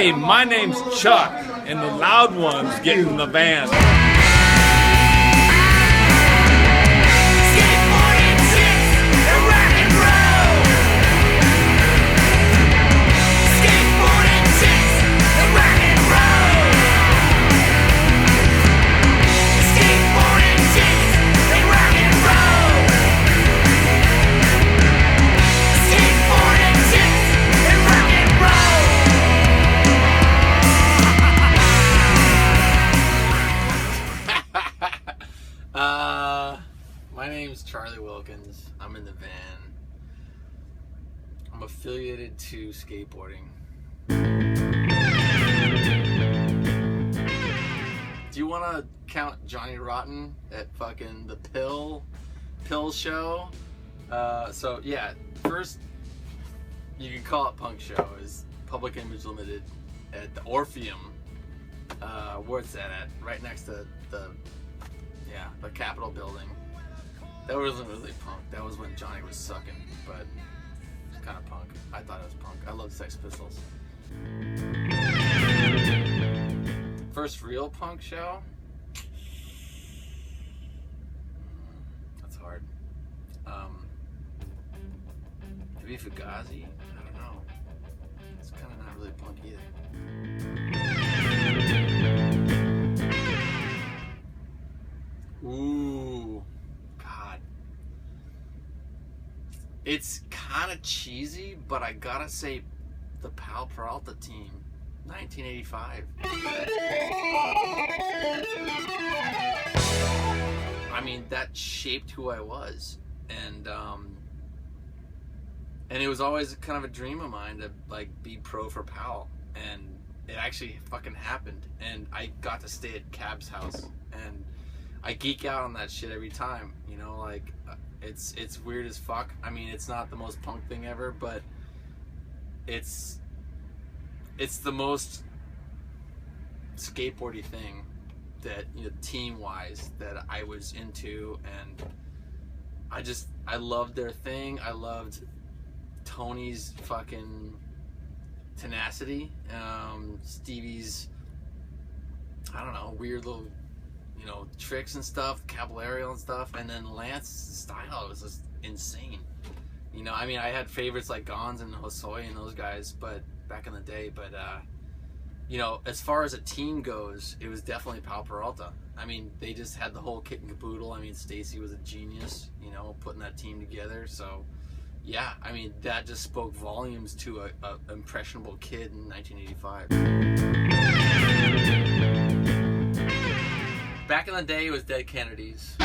Hey, my name's Chuck, and the loud ones get in the van. Skateboarding chicks and rock and roll. Skateboarding chicks and rock and roll. Skateboarding chicks and rock and roll. Skateboarding chicks and rock and roll. My name's Charlie Wilkins. I'm in the van. I'm affiliated to skateboarding. Do you want to count Johnny Rotten at fucking the P.I.L show? So yeah, first you can call it punk show is Public Image Limited at the Orpheum. Where's that at? Right next to the Capitol building. That wasn't really punk. That was when Johnny was sucking, but it's kind of punk. I thought it was punk. I love Sex Pistols. First real punk show? That's hard. Maybe Fugazi? I don't know. It's kind of not really punk either. Ooh, God. It's kind of cheesy, but I gotta say the P.I.L Peralta team, 1985. I mean, that shaped who I was, and it was always kind of a dream of mine to like be pro for Powell, and it actually fucking happened, and I got to stay at Cab's house, and I geek out on that shit every time, you know, like, it's weird as fuck. I mean, it's not the most punk thing ever, but it's the most skateboardy thing that, you know, team-wise that I was into, and I loved their thing. I loved Tony's fucking tenacity, Stevie's, I don't know, weird little, you know, tricks and stuff, Caballero and stuff, and then Lance's style was just insane. You know, I mean, I had favorites like Gonz and Hosoi and those guys, but back in the day, but you know, as far as a team goes, it was definitely P.I.L Peralta. I mean, they just had the whole kit and caboodle. I mean, Stacy was a genius, you know, putting that team together. So, yeah, I mean, that just spoke volumes to a impressionable kid in 1985. Back in the day, it was Dead Kennedys.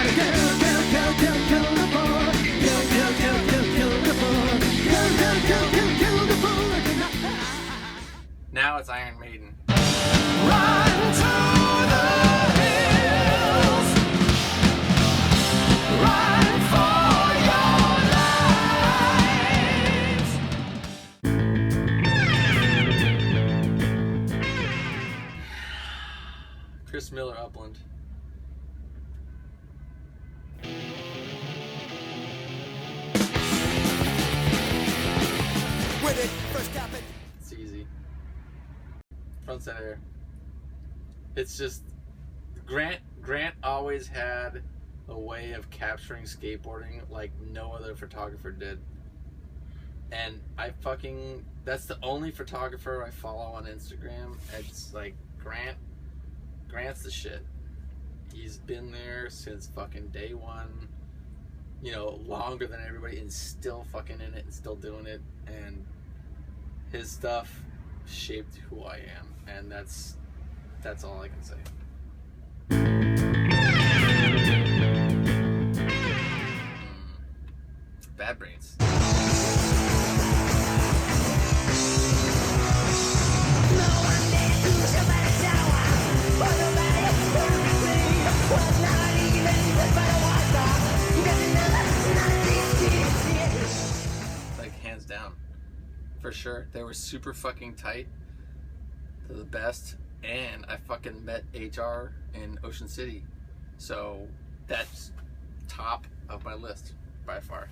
Now it's Iron Maiden. Run to the hills. Run for your lives. Chris Miller, Upland. With it, first cap it. It's easy. Front center. It's just Grant always had a way of capturing skateboarding like no other photographer did. And that's the only photographer I follow on Instagram. It's like Grant's the shit. He's been there since fucking day one, you know, longer than everybody, and still fucking in it and still doing it. And his stuff shaped who I am, and that's all I can say. Bad Brains. Like, hands down. For sure. They were super fucking tight. They're the best. And I fucking met HR in Ocean City. So that's top of my list by far.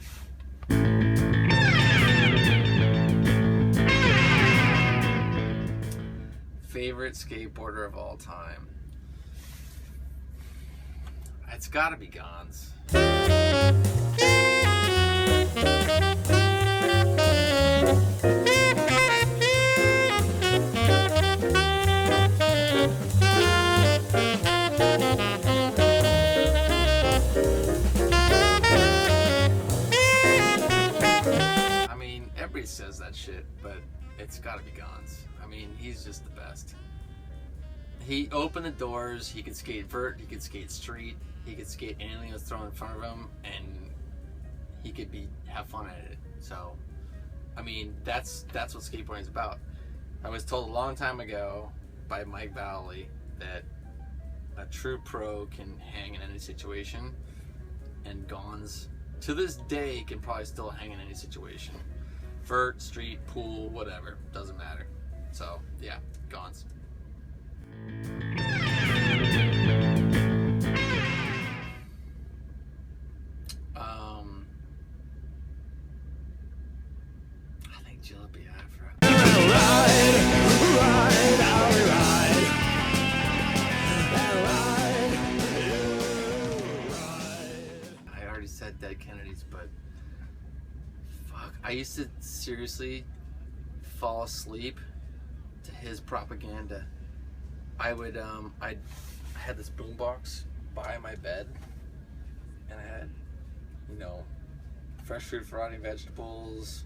Favorite skateboarder of all time? It's gotta be Gonz. I mean, everybody says that shit, but it's gotta be Gonz. I mean, he's just the best. He opened the doors, he could skate vert, he could skate street, he could skate anything that's thrown in front of him, and he could have fun at it. So, I mean, that's what skateboarding is about. I was told a long time ago by Mike Vallely that a true pro can hang in any situation, and Gonz, to this day, can probably still hang in any situation. Vert, street, pool, whatever, doesn't matter. So, yeah, Gonz. I think Jello Biafra. I already said Dead Kennedys, but fuck, I used to seriously fall asleep to his propaganda. I had this boombox by my bed, and I had, fresh fruit for rotting vegetables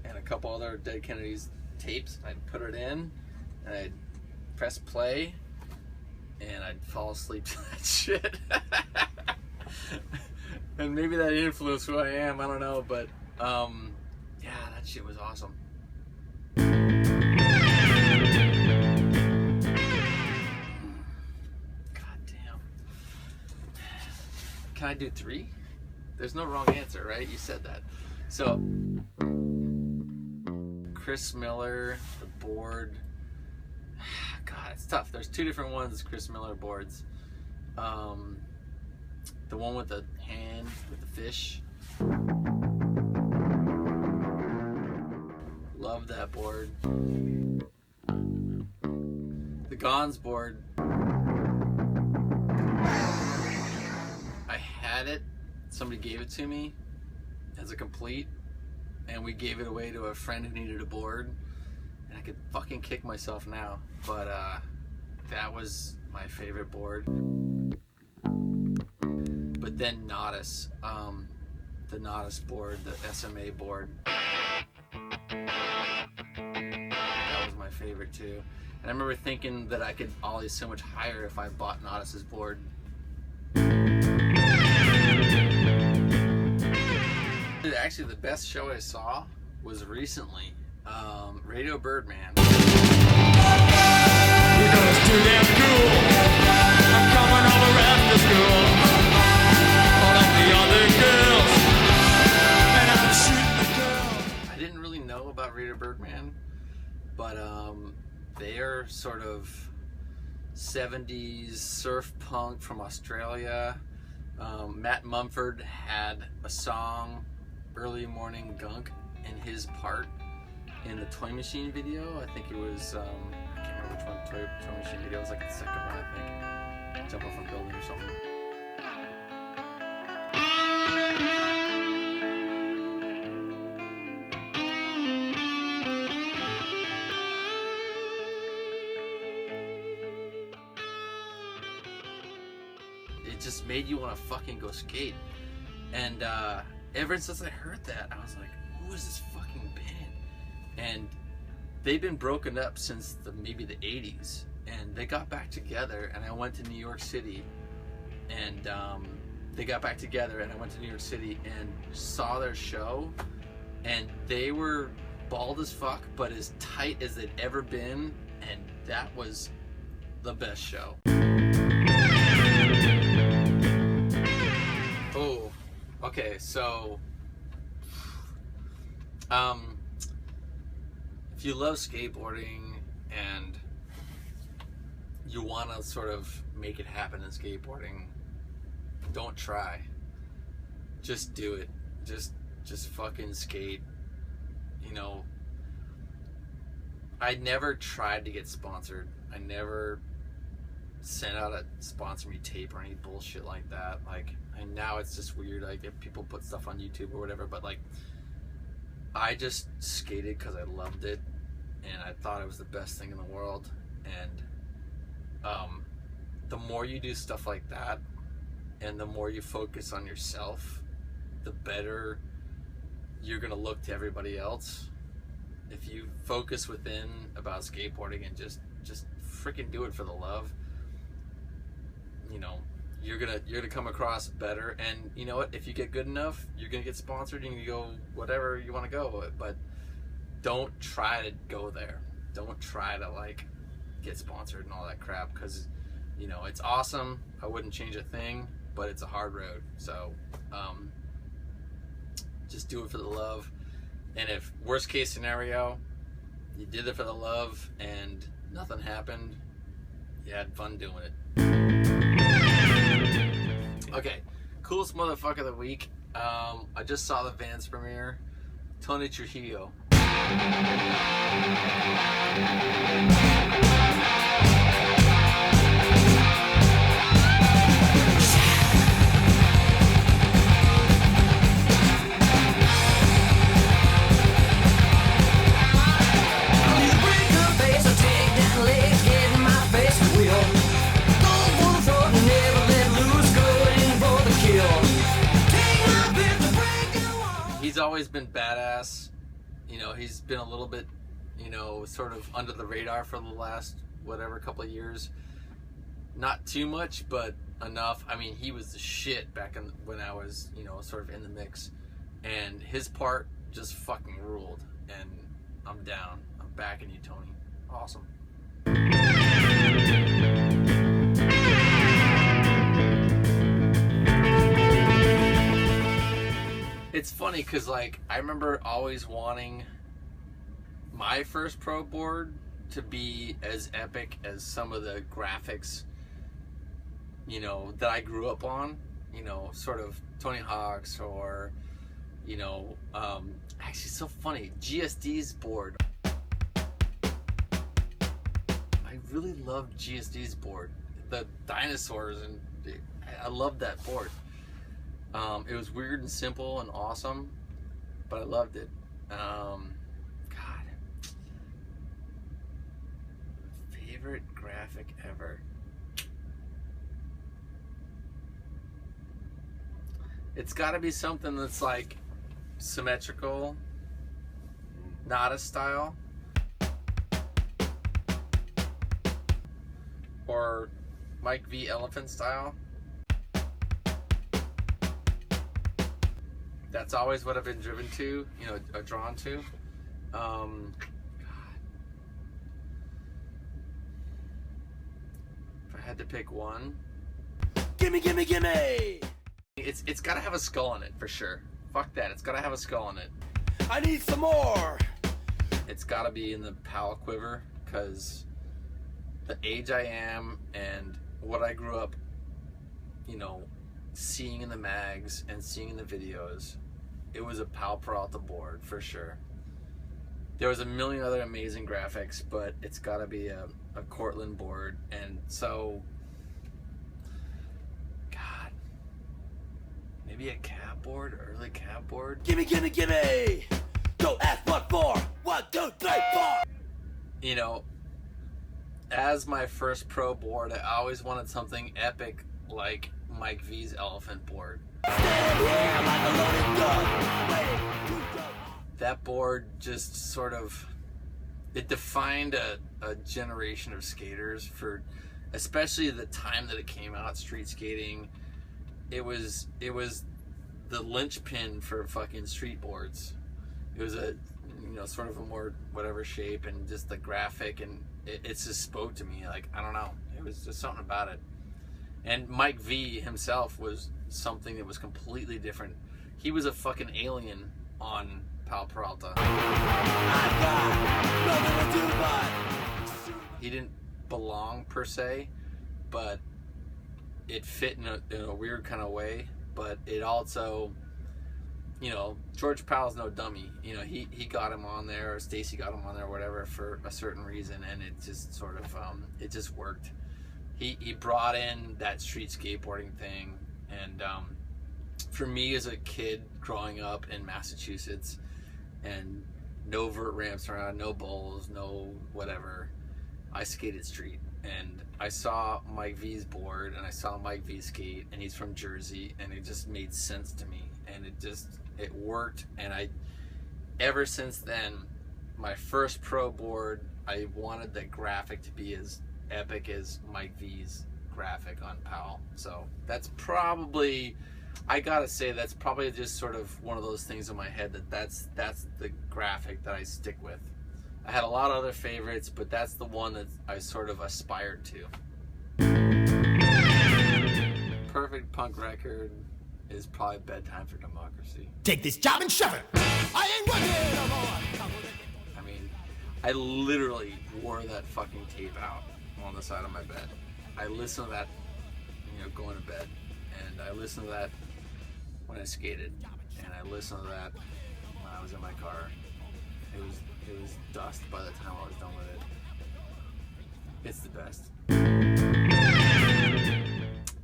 and a couple other Dead Kennedys tapes. I'd put it in, and I'd press play, and I'd fall asleep to that shit. And maybe that influenced who I am, I don't know, but yeah, that shit was awesome. Can I do 3? There's no wrong answer, right? You said that. So, Chris Miller, the board. God, it's tough. There's 2 different ones, Chris Miller boards. The one with the hand, with the fish. Love that board. The Gonz board. It, somebody gave it to me as a complete, and we gave it away to a friend who needed a board, and I could fucking kick myself now, but that was my favorite board. But then Natas, the Natas board, the SMA board, that was my favorite too. And I remember thinking that I could ollie so much higher if I bought Natas's board. Actually, the best show I saw was recently, Radio Birdman. You know it's too damn cool. I'm coming over after school. All of the other girls, and I'm shooting the girls. I didn't really know about Radio Birdman, but they are sort of 70s surf punk from Australia. Matt Mumford had a song, Early Morning Gunk, in his part in the Toy Machine video. I think it was, I can't remember which one, Toy Machine video. It was like the second one, I think. Jump off a building or something. It just made you want to fucking go skate. And ever since I heard that, I was like, who is this fucking band? And they've been broken up since maybe the 80s. And they got back together, and I went to New York City. And they got back together, and I went to New York City and saw their show. And they were bald as fuck, but as tight as they'd ever been. And that was the best show. Oh, okay, so if you love skateboarding and you want to sort of make it happen in skateboarding, don't try. Just do it. Just fucking skate. I never tried to get sponsored. I never sent out a sponsor me tape or any bullshit like that. Like, and now it's just weird. Like, if people put stuff on YouTube or whatever, but like, I just skated because I loved it, and I thought it was the best thing in the world. And the more you do stuff like that, and the more you focus on yourself, the better you're gonna look to everybody else. If you focus within about skateboarding and just freaking do it for the love, you know, you're gonna come across better. And you know what? If you get good enough, you're gonna get sponsored and you go whatever you want to go. But don't try to go there. Don't try to like get sponsored and all that crap, because you know it's awesome. I wouldn't change a thing, but it's a hard road. So just do it for the love. And if worst case scenario, you did it for the love and nothing happened, you had fun doing it. Okay, coolest motherfucker of the week. I just saw the Vans premiere. Tony Trujillo. He's always been badass. You know, he's been a little bit, you know, sort of under the radar for the last, whatever, couple of years. Not too much, but enough. I mean, he was the shit back in when I was, you know, sort of in the mix. And his part just fucking ruled. And I'm down. I'm backing you, Tony. Awesome. It's funny because, like, I remember always wanting my first pro board to be as epic as some of the graphics, you know, that I grew up on. You know, sort of Tony Hawk's or, you know, actually, it's so funny. GSD's board. I really loved GSD's board. The dinosaurs, and I loved that board. It was weird and simple and awesome, but I loved it. God. Favorite graphic ever. It's gotta be something that's like symmetrical, Natas style. Or Mike V Elephant style. That's always what I've been driven to, you know, drawn to. God. If I had to pick one, Gimme, gimme, gimme! it's got to have a skull in it for sure. Fuck that, it's got to have a skull in it. I need some more! It's got to be in the Powell quiver, because the age I am and what I grew up, you know, seeing in the mags and seeing in the videos, it was a P.I.L Peralta board for sure. There was a million other amazing graphics, but it's got to be a Cortland board. And so, God, maybe a cab board, early cab board. Gimme, gimme, gimme! Don't ask what for! 1, 2, 3, 4! You know, as my first pro board, I always wanted something epic like Mike V's elephant board. That board just sort of, it defined a generation of skaters, for especially the time that it came out, street skating. It was the linchpin for fucking street boards. It was a, you know, sort of a more whatever shape, and just the graphic, and it just spoke to me. Like, I don't know, it was just something about it. And Mike V himself was something that was completely different. He was a fucking alien on P.I.L Peralta. He didn't belong per se, but it fit in a weird kind of way. But it also, you know, George Powell's no dummy. You know, he got him on there, or Stacy got him on there, or whatever, for a certain reason, and it just sort of, it just worked. He brought in that street skateboarding thing, and for me as a kid growing up in Massachusetts, and no vert ramps around, no bowls, no whatever, I skated street. And I saw Mike V's board, and I saw Mike V skate, and he's from Jersey, and it just made sense to me, and it worked. And ever since then, my first pro board, I wanted the graphic to be as epic as Mike V's graphic on Powell. So that's probably, I gotta say, that's probably just sort of one of those things in my head that's the graphic that I stick with. I had a lot of other favorites, but that's the one that I sort of aspired to. Perfect punk record is probably Bedtime for Democracy. Take this job and shove it. I ain't working no more. I mean, I literally wore that fucking tape out on the side of my bed. I listened to that, you know, going to bed, and I listened to that when I skated, and I listened to that when I was in my car. It was dust by the time I was done with it. It's the best.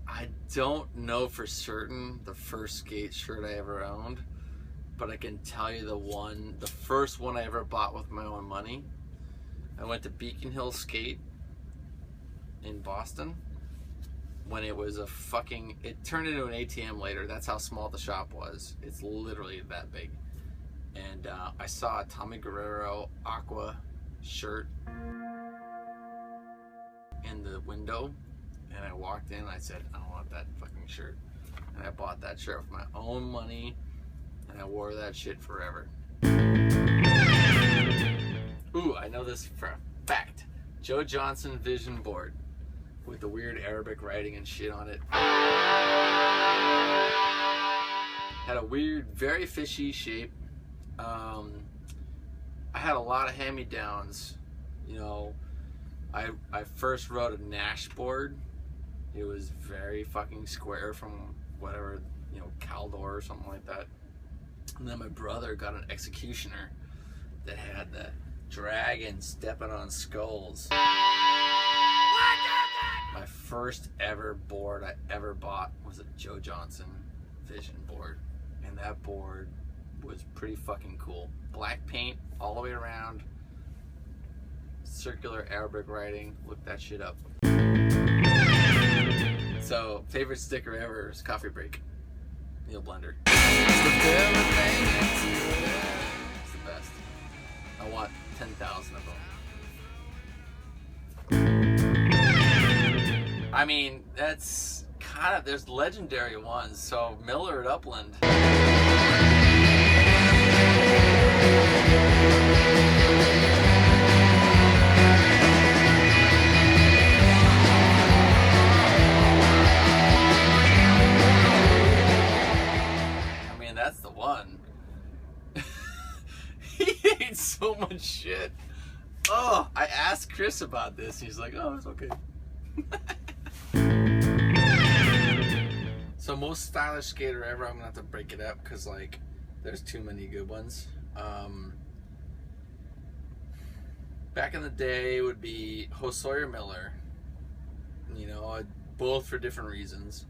I don't know for certain the first skate shirt I ever owned, but I can tell you the first one I ever bought with my own money. I went to Beacon Hill Skate in Boston when it was it turned into an ATM later. That's how small the shop was. It's literally that big. And I saw a Tommy Guerrero Aqua shirt in the window, and I walked in, I said, I want that fucking shirt. And I bought that shirt with my own money, and I wore that shit forever. Ooh, I know this for a fact. Joe Johnson Vision Board with the weird Arabic writing and shit on it. Had a weird, very fishy shape. I had a lot of hand-me-downs. You know, I first rode a Nash board. It was very fucking square from whatever, you know, Caldor or something like that. And then my brother got an Executioner that had the dragon stepping on skulls. My first ever board I ever bought was a Joe Johnson Vision board, and that board was pretty fucking cool. Black paint all the way around, circular Arabic writing. Look that shit up. So, favorite sticker ever is Coffee Break. Neil Blender. It's the best. I want 10,000 of them. I mean, that's kind of, there's legendary ones. So, Miller at Upland. I mean, that's the one. He ate so much shit. Oh, I asked Chris about this. He's like, oh, it's okay. So most stylish skater ever, I'm gonna have to break it up because like there's too many good ones. Back in the day it would be Hosoi or Miller. You know, both for different reasons.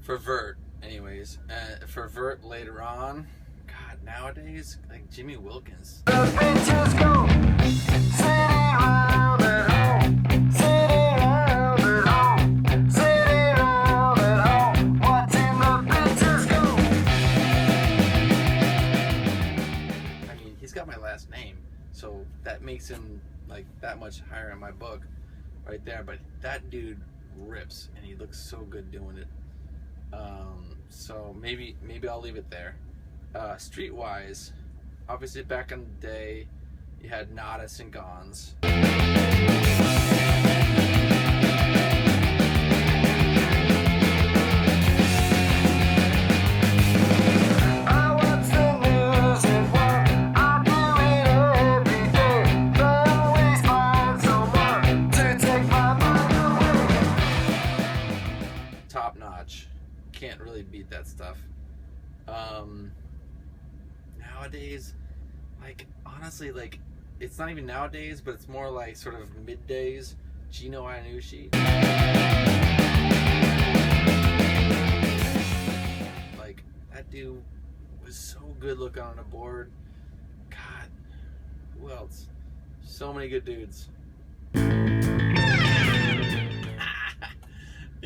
For vert, anyways. For vert later on, God, nowadays, like Jimmy Wilkins. Got my last name, so that makes him like that much higher in my book right there. But that dude rips, and he looks so good doing it. So maybe I'll leave it there. Streetwise, obviously back in the day, you had Natas and Gons. really beat that stuff. Nowadays, like, honestly, like, it's not even nowadays, but it's more like sort of middays. Gino Iannucci. Like, that dude was so good looking on a board. God, who else? So many good dudes. You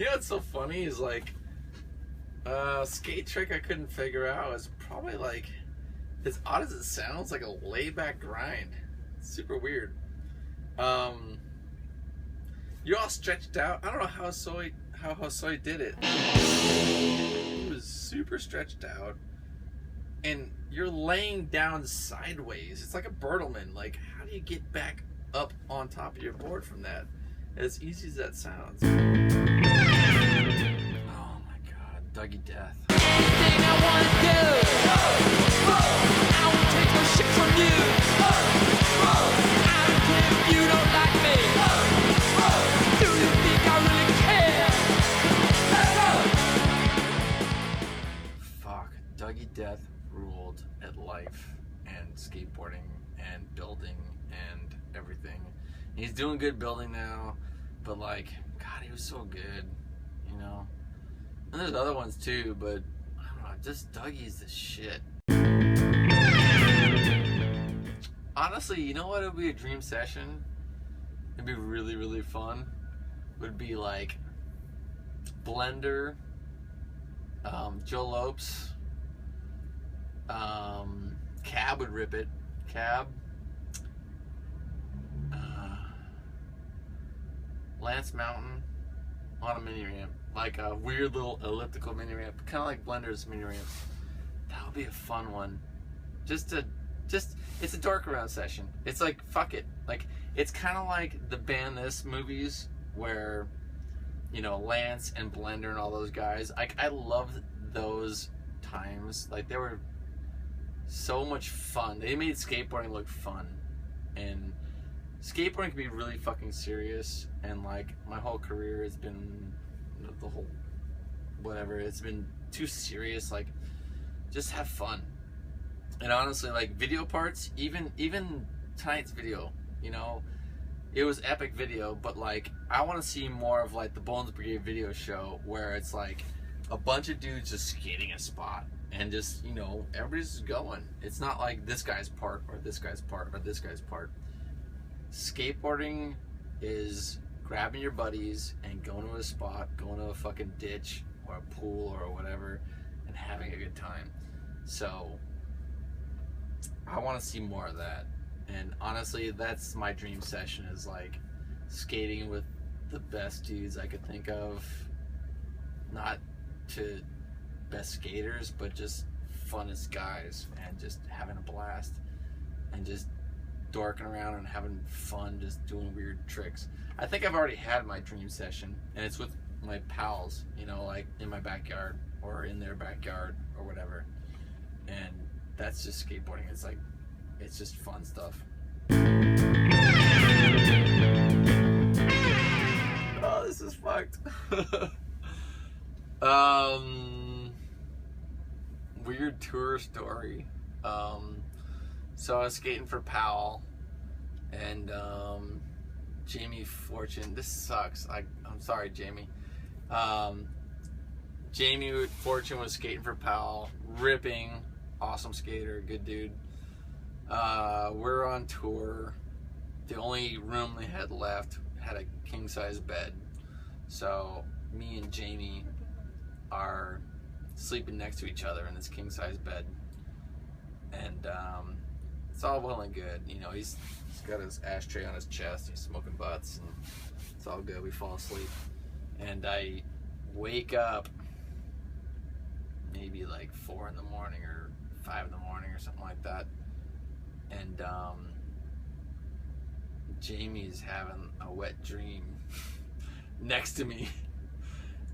know what's so funny is, like, skate trick I couldn't figure out is probably, like, as odd as it sounds, like a laid-back grind. It's super weird. You're all stretched out. I don't know how Hosoi did it. He was super stretched out, and you're laying down sideways. It's like a Birdman. Like, how do you get back up on top of your board from that? As easy as that sounds. Oh my God, Dougie death. Anything I wanna do, I won't take no shit from you. I don't care if you don't like me. Do you think I really care? Fuck, Dougie death ruled at life and skateboarding and building and everything. He's doing good building now, but like, God, he was so good, you know. And there's other ones too, but I don't know, just Dougie's the shit. Honestly, you know what would be a dream session? It'd be really, really fun. Would be like Blender, Joe Lopes, Cab would rip it. Cab, Lance Mountain on a mini ramp, like a weird little elliptical mini ramp, kind of like Blender's mini ramps. That would be a fun one. It's a dork around session. It's like, fuck it. Like, it's kind of like the Ban This movies where, you know, Lance and Blender and all those guys. Like, I loved those times. Like, they were so much fun. They made skateboarding look fun. And skateboarding can be really fucking serious. And, like, my whole career has been the whole whatever. It's been too serious. Like, just have fun. And honestly, like, video parts, even tonight's video, you know, it was epic video, but like, I want to see more of like the Bones Brigade video show where it's like a bunch of dudes just skating a spot and just, you know, everybody's just going. It's not like this guy's part or this guy's part or this guy's part. Skateboarding is grabbing your buddies and going to a spot, going to a fucking ditch or a pool or whatever and having a good time. So I want to see more of that. And honestly, that's my dream session, is like skating with the best dudes I could think of. Not to best skaters, but just funnest guys, and just having a blast and just dorking around and having fun, just doing weird tricks. I think I've already had my dream session, and it's with my pals, you know, like in my backyard or in their backyard or whatever. And that's just skateboarding. It's like, it's just fun stuff. Oh, this is fucked. Weird tour story. So I was skating for Powell, and Jamie Fortune. This sucks. I'm sorry, Jamie. Jamie Fortune was skating for Powell, ripping, awesome skater, good dude. We're on tour. The only room they had left had a king-size bed. So me and Jamie are sleeping next to each other in this king-size bed. And it's all well and good. You know, he's got his ashtray on his chest. He's smoking butts, and it's all good. We fall asleep. And I wake up maybe like 4 in the morning or 5 in the morning or something like that. And Jamie's having a wet dream next to me.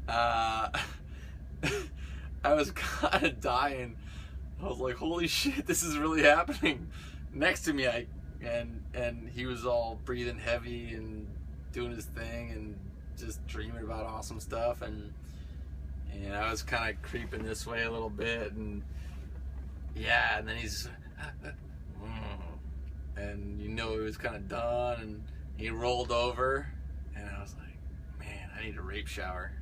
I was kind of dying. I was like, holy shit, this is really happening next to me. And he was all breathing heavy and doing his thing and just dreaming about awesome stuff. And And I was kind of creeping this way a little bit, and yeah, and then he's, and you know he was kind of done, and he rolled over, and I was like, man, I need a rape shower.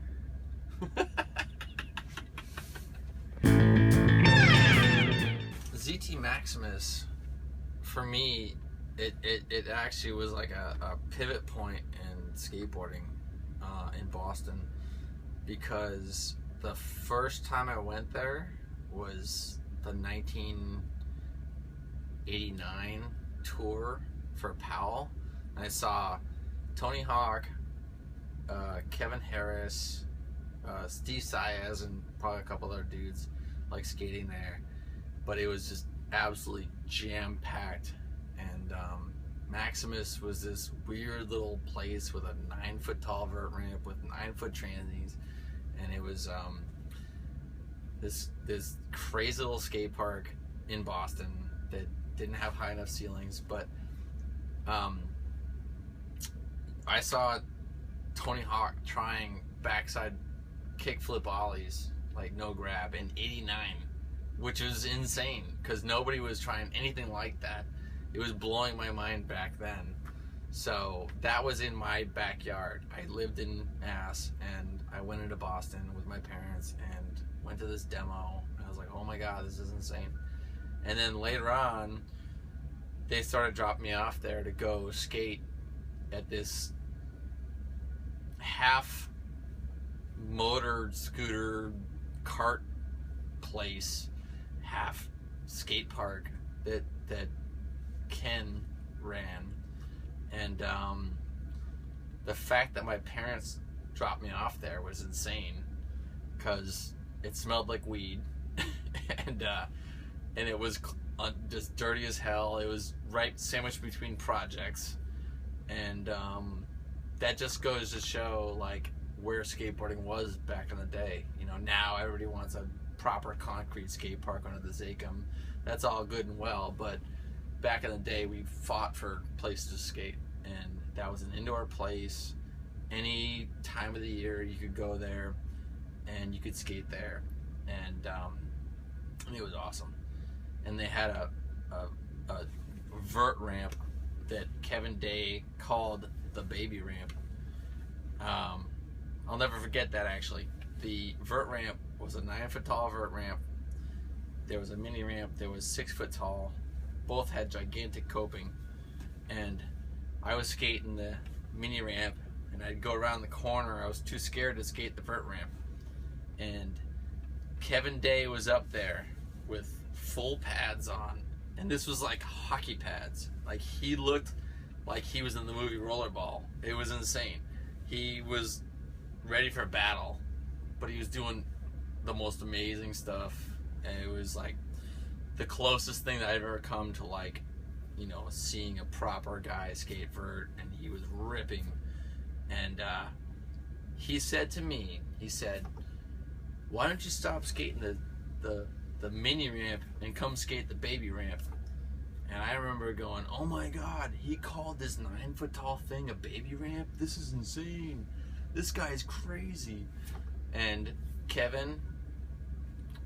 ZT Maximus, for me, it actually was like a pivot point in skateboarding in Boston, because the first time I went there was the 1989 tour for Powell. And I saw Tony Hawk, Kevin Harris, Steve Saiz, and probably a couple other dudes like skating there. But it was just absolutely jam-packed. And Maximus was this weird little place with a 9-foot tall vert ramp with 9-foot transies. And it was this crazy little skate park in Boston that didn't have high enough ceilings. But I saw Tony Hawk trying backside kickflip ollies, like no grab, in '89, which was insane because nobody was trying anything like that. It was blowing my mind back then. So that was in my backyard. I lived in Mass, and I went into Boston with my parents and went to this demo. And I was like, oh my God, this is insane. And then later on, they started dropping me off there to go skate at this half motor scooter cart place, half skate park that Ken ran. And the fact that my parents dropped me off there was insane, because it smelled like weed, and it was just dirty as hell. It was right sandwiched between projects, and that just goes to show like where skateboarding was back in the day. You know, now everybody wants a proper concrete skate park under the Zachem. That's all good and well, but back in the day, we fought for places to skate, and that was an indoor place. Any time of the year, you could go there, and you could skate there, and it was awesome. And they had a vert ramp that Kevin Day called the baby ramp. I'll never forget that, actually. The vert ramp was a 9-foot tall vert ramp. There was a mini ramp that was 6 foot tall. Both had gigantic coping, and I was skating the mini ramp, and I'd go around the corner. I was too scared to skate the vert ramp, and Kevin Day was up there with full pads on, and this was like hockey pads. Like, he looked like he was in the movie Rollerball. It was insane. He was ready for battle, but he was doing the most amazing stuff, and it was like the closest thing that I've ever come to, like, you know, seeing a proper guy skate vert, and he was ripping. And he said to me, he said, why don't you stop skating the mini ramp and come skate the baby ramp? And I remember going, oh my God, he called this 9-foot tall thing a baby ramp? This is insane. This guy's crazy. And Kevin,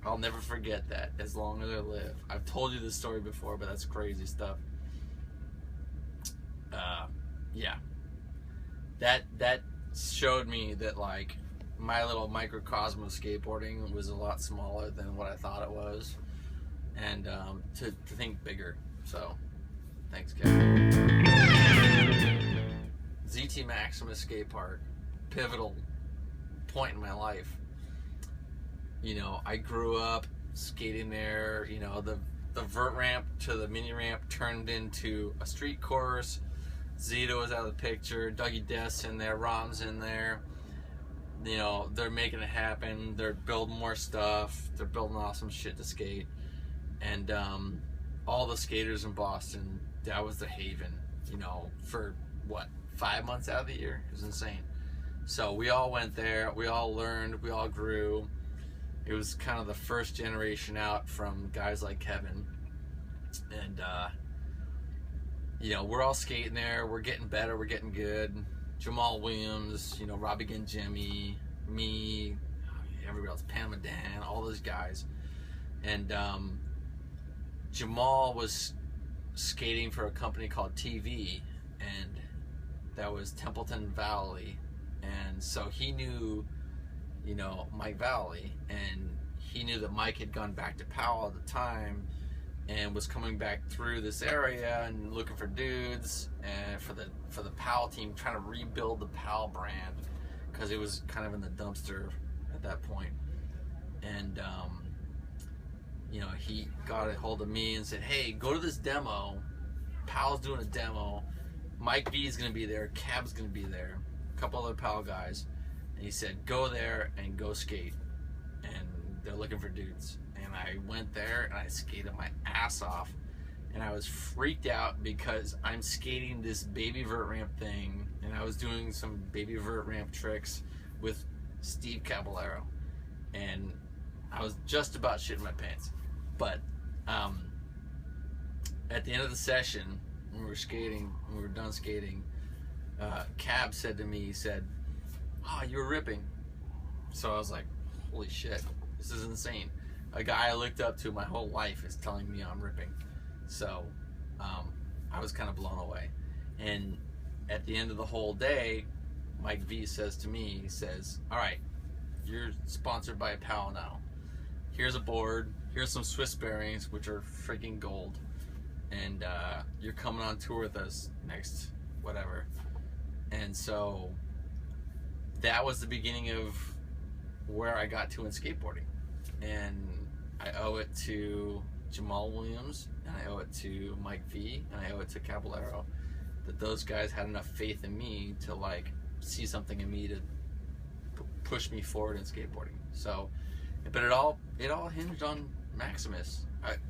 I'll never forget that as long as I live. I've told you this story before, but that's crazy stuff. Yeah. That showed me that, like, my little microcosm of skateboarding was a lot smaller than what I thought it was. And to think bigger. So, thanks, Kevin. ZT Maximus Skate Park. Pivotal point in my life. You know, I grew up skating there. You know, the vert ramp to the mini ramp turned into a street course. Zito was out of the picture. Dougie Death's in there. Rom's in there. You know, they're making it happen. They're building more stuff. They're building awesome shit to skate. And all the skaters in Boston, that was the haven, you know, for what, 5 months out of the year? It was insane. So we all went there. We all learned. We all grew. It was kind of the first generation out from guys like Kevin. And, you know, we're all skating there. We're getting better. We're getting good. Jahmal Williams, you know, Robbie Jimmy, me. everybody else, Pam Dan, all those guys. And Jahmal was skating for a company called TV, and that was Templeton Valley. And so he knew, you know, Mike Vallely, and he knew that Mike had gone back to Powell at the time and was coming back through this area and looking for dudes and for the Powell team, trying to rebuild the Powell brand because it was kind of in the dumpster at that point. And you know, he got a hold of me and said, hey, go to this demo. Powell's doing a demo. Mike V is going to be there. Cab's going to be there. A couple other Powell guys. And he said, go there and go skate. And they're looking for dudes. And I went there and I skated my ass off. And I was freaked out because I'm skating this baby vert ramp thing. And I was doing some baby vert ramp tricks with Steve Caballero. And I was just about shitting my pants. But at the end of the session, when we were skating, when we were done skating, Cab said to me, he said, oh, you were ripping. So I was like, holy shit, this is insane. A guy I looked up to my whole life is telling me I'm ripping. So I was kind of blown away. And at the end of the whole day, Mike V says to me, he says, all right, you're sponsored by Powell now. Here's a board, here's some Swiss bearings, which are freaking gold. And you're coming on tour with us next, whatever. And so that was the beginning of where I got to in skateboarding. And I owe it to Jahmal Williams, and I owe it to Mike V, and I owe it to Caballero, that those guys had enough faith in me to like see something in me to push me forward in skateboarding. So, but it all hinged on Maximus.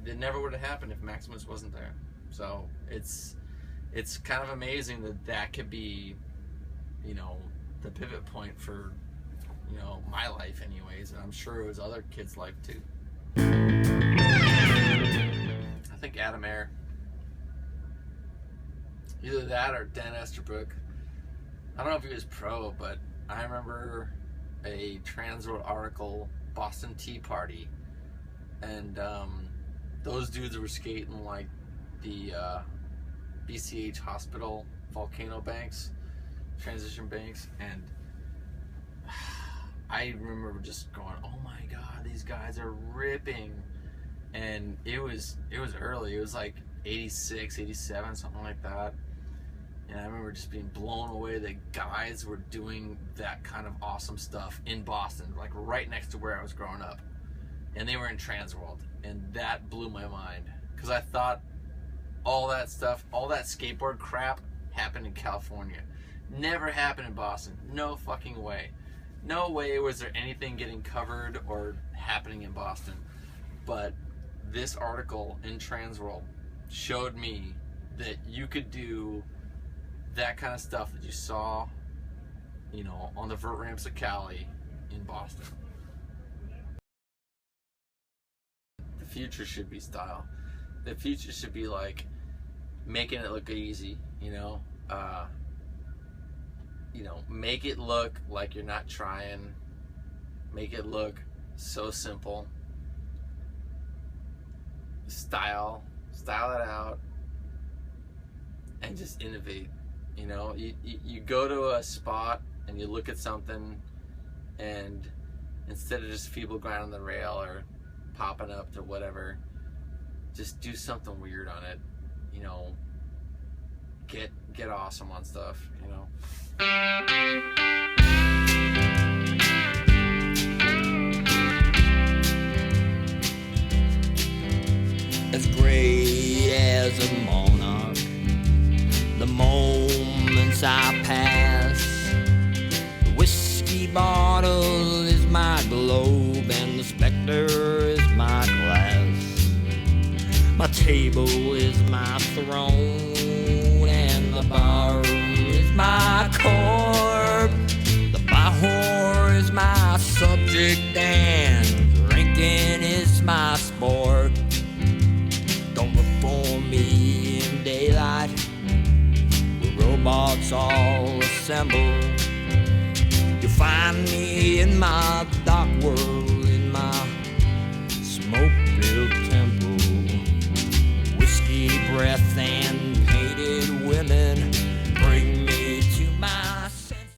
It never would have happened if Maximus wasn't there. So it's kind of amazing that could be, you know, the pivot point for, you know, my life anyways, and I'm sure it was other kids' life too. I think Adam Air. Either that or Dan Esterbrook. I don't know if he was pro, but I remember a Transworld article, Boston Tea Party, and those dudes were skating like the BCH hospital volcano banks, transition banks, and I remember just going, oh my god, these guys are ripping. And it was early, it was like 86, 87, something like that. And I remember just being blown away that guys were doing that kind of awesome stuff in Boston, like right next to where I was growing up. And they were in Transworld, and that blew my mind. Because I thought all that stuff, all that skateboard crap happened in California. Never happened in Boston. No fucking way. No way was there anything getting covered or happening in Boston. But this article in Transworld showed me that you could do that kind of stuff that you saw, you know, on the vert ramps of Cali in Boston. The future should be style. The future should be like making it look easy, you know, make it look like you're not trying, make it look so simple. Style it out, and just innovate. You know, you go to a spot and you look at something, and instead of just feeble grinding the rail or popping up to whatever, just do something weird on it. You know, get awesome on stuff. You know. As gray as a monarch, the moments I pass. The whiskey bottle is my globe, and the specter is my glass. My table is my throne, and the bar is my corp. The bar is my subject, and drinking is my sport. Don't look for me in daylight, the robots all assemble. You'll find me in my dark world.